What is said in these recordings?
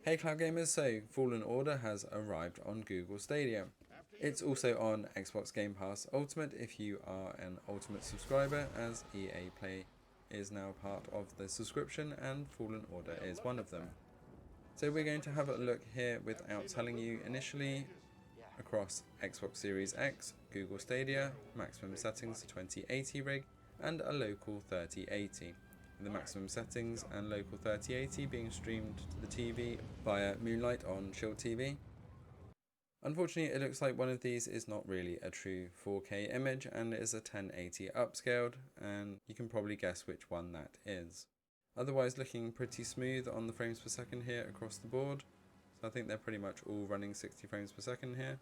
Hey Cloud Gamers, so Fallen Order has arrived on Google Stadia. It's also on Xbox Game Pass Ultimate if you are an Ultimate subscriber, as EA Play is now part of the subscription and Fallen Order is one of them. So we're going to have a look here without telling you initially across Xbox Series X, Google Stadia, maximum settings 2080 rig and a local 3080. The maximum settings and local 3080 being streamed to the TV via Moonlight on Shield TV. Unfortunately, it looks like one of these is not really a true 4K image and is a 1080 upscaled, and you can probably guess which one that is. Otherwise, looking pretty smooth on the frames per second here across the board. So I think they're pretty much all running 60 frames per second here.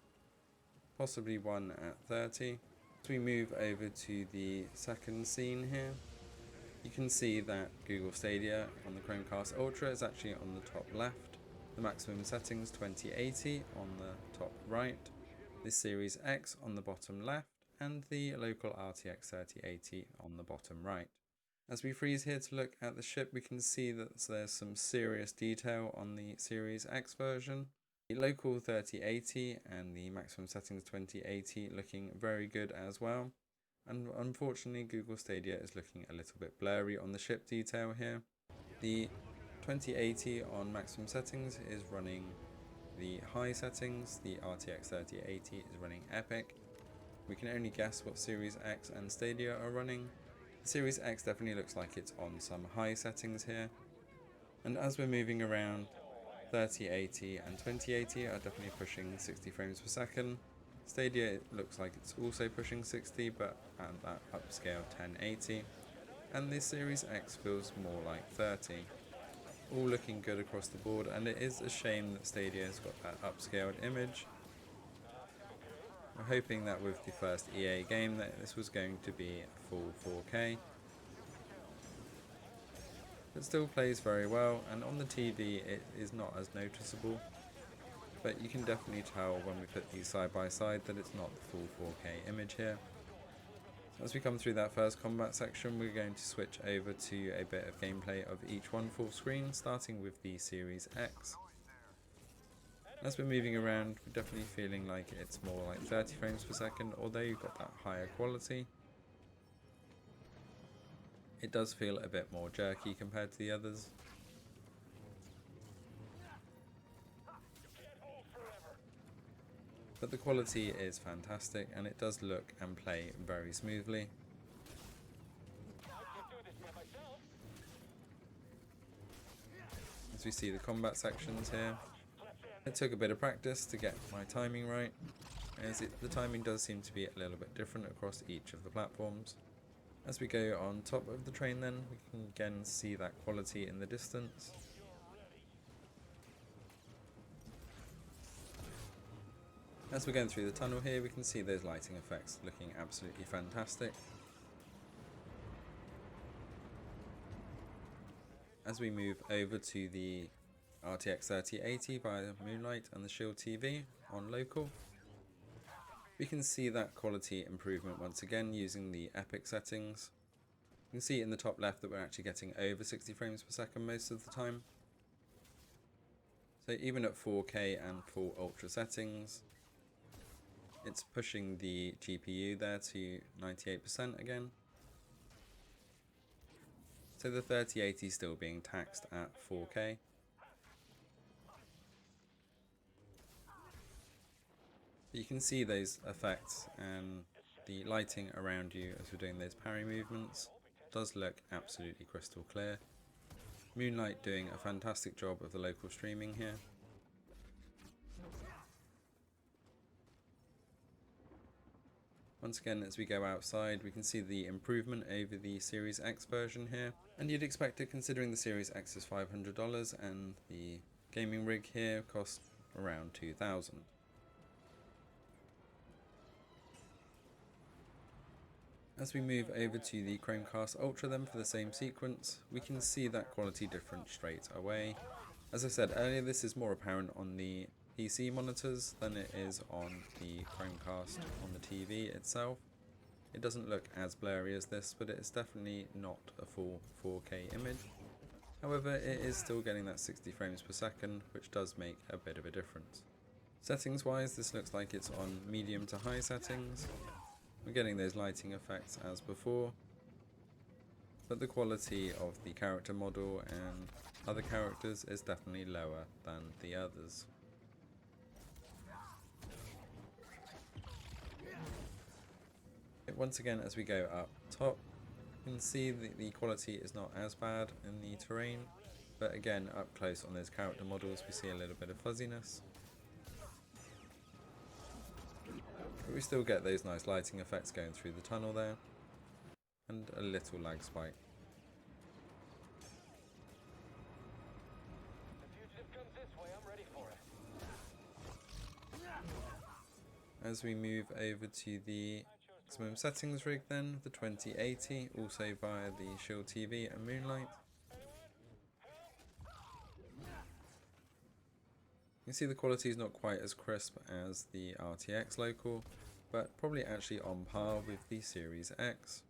Possibly one at 30. As we move over to the second scene here, you can see that Google Stadia on the Chromecast Ultra is actually on the top left, the maximum settings 2080 on the top right, the Series X on the bottom left, and the local RTX 3080 on the bottom right. As we freeze here to look at the ship, we can see that there's some serious detail on the Series X version. The local 3080 and the maximum settings 2080 looking very good as well. And unfortunately, Google Stadia is looking a little bit blurry on the ship detail here. The 2080 on maximum settings is running the high settings, the RTX 3080 is running epic. We can only guess what Series X and Stadia are running. The Series X definitely looks like it's on some high settings here. And as we're moving around, 3080 and 2080 are definitely pushing 60 frames per second. Stadia looks like it's also pushing 60, but at that upscale 1080, and the Series X feels more like 30. All looking good across the board, and it is a shame that Stadia has got that upscaled image. We're hoping that with the first EA game that this was going to be a full 4K. It still plays very well, and on the TV it is not as noticeable. But you can definitely tell when we put these side by side that it's not the full 4K image here. As we come through that first combat section, we're going to switch over to a bit of gameplay of each one full screen, starting with the Series X. As we're moving around, we're definitely feeling like it's more like 30 frames per second, although you've got that higher quality. It does feel a bit more jerky compared to the others. But the quality is fantastic and it does look and play very smoothly. As we see the combat sections here, it took a bit of practice to get my timing right, as the timing does seem to be a little bit different across each of the platforms. As we go on top of the train then, we can again see that quality in the distance. As we're going through the tunnel here, we can see those lighting effects looking absolutely fantastic. As we move over to the RTX 3080 via Moonlight and the Shield TV on local, we can see that quality improvement once again using the epic settings. You can see in the top left that we're actually getting over 60 frames per second most of the time. So even at 4K and full ultra settings, it's pushing the GPU there to 98% again. So the 3080 is still being taxed at 4K. You can see those effects and the lighting around you as we're doing those parry movements does look absolutely crystal clear. Moonlight doing a fantastic job of the local streaming here. Once again, as we go outside, we can see the improvement over the Series X version here. And you'd expect it considering the Series X is $500 and the gaming rig here costs around $2,000. As we move over to the Chromecast Ultra then for the same sequence, we can see that quality difference straight away. As I said earlier, this is more apparent on the PC monitors than it is on the Chromecast on the TV itself. It doesn't look as blurry as this, but it's definitely not a full 4K image. However, it is still getting that 60 frames per second, which does make a bit of a difference. Settings wise, this looks like it's on medium to high settings. We're getting those lighting effects as before, but the quality of the character model and other characters is definitely lower than the others. Once again, as we go up top, you can see that the quality is not as bad in the terrain, but again, up close on those character models we see a little bit of fuzziness. But we still get those nice lighting effects going through the tunnel there, and a little lag spike. As we move over to the maximum settings rig then, the 2080, also via the Shield TV and Moonlight. You can see the quality is not quite as crisp as the RTX Local, but probably actually on par with the Series X.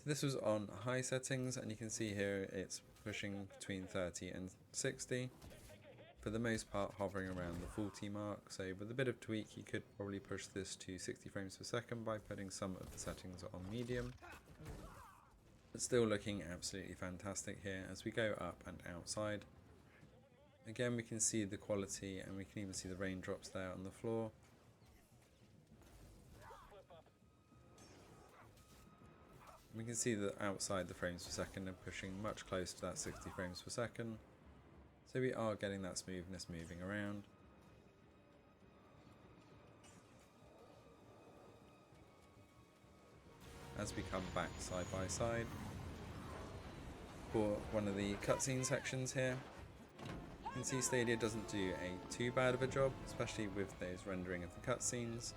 So this was on high settings, and you can see here it's pushing between 30 and 60. For the most part hovering around the 40 mark, so with a bit of tweak you could probably push this to 60 frames per second by putting some of the settings on medium. But still looking absolutely fantastic here as we go up and outside. Again, we can see the quality, and we can even see the raindrops there on the floor. We can see that outside the frames per second are pushing much closer to that 60 frames per second. So we are getting that smoothness moving around. As we come back side by side for one of the cutscene sections here, you can see Stadia doesn't do a too bad of a job, especially with those rendering of the cutscenes.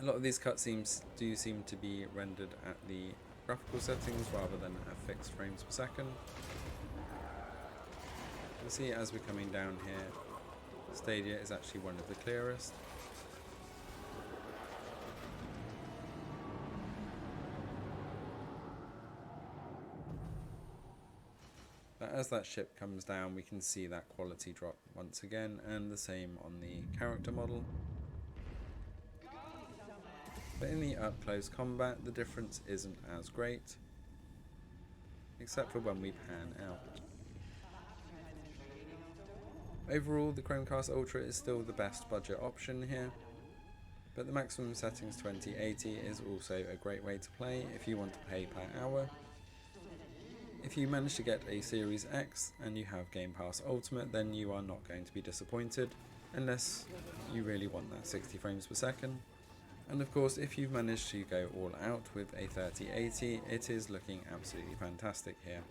A lot of these cutscenes do seem to be rendered at the graphical settings rather than at fixed frames per second. You can see as we're coming down here, Stadia is actually one of the clearest. But as that ship comes down, we can see that quality drop once again, and the same on the character model. But in the up close combat, the difference isn't as great, except for when we pan out. Overall, the Chromecast Ultra is still the best budget option here, but the maximum settings 2080 is also a great way to play if you want to pay per hour. If you manage to get a Series X and you have Game Pass Ultimate, then you are not going to be disappointed, unless you really want that 60 frames per second. And of course, if you've managed to go all out with a 3080, it is looking absolutely fantastic here.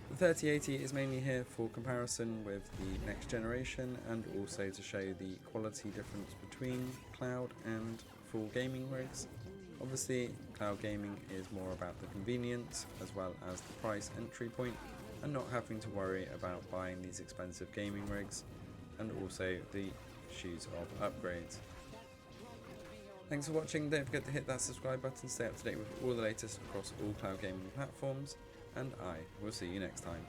The 3080 is mainly here for comparison with the next generation, and also to show the quality difference between cloud and full gaming rigs. Obviously, cloud gaming is more about the convenience as well as the price entry point, and not having to worry about buying these expensive gaming rigs, and also the issues of upgrades. Thanks for watching. Don't forget to hit that subscribe button to stay up to date with all the latest across all cloud gaming platforms, and I will see you next time.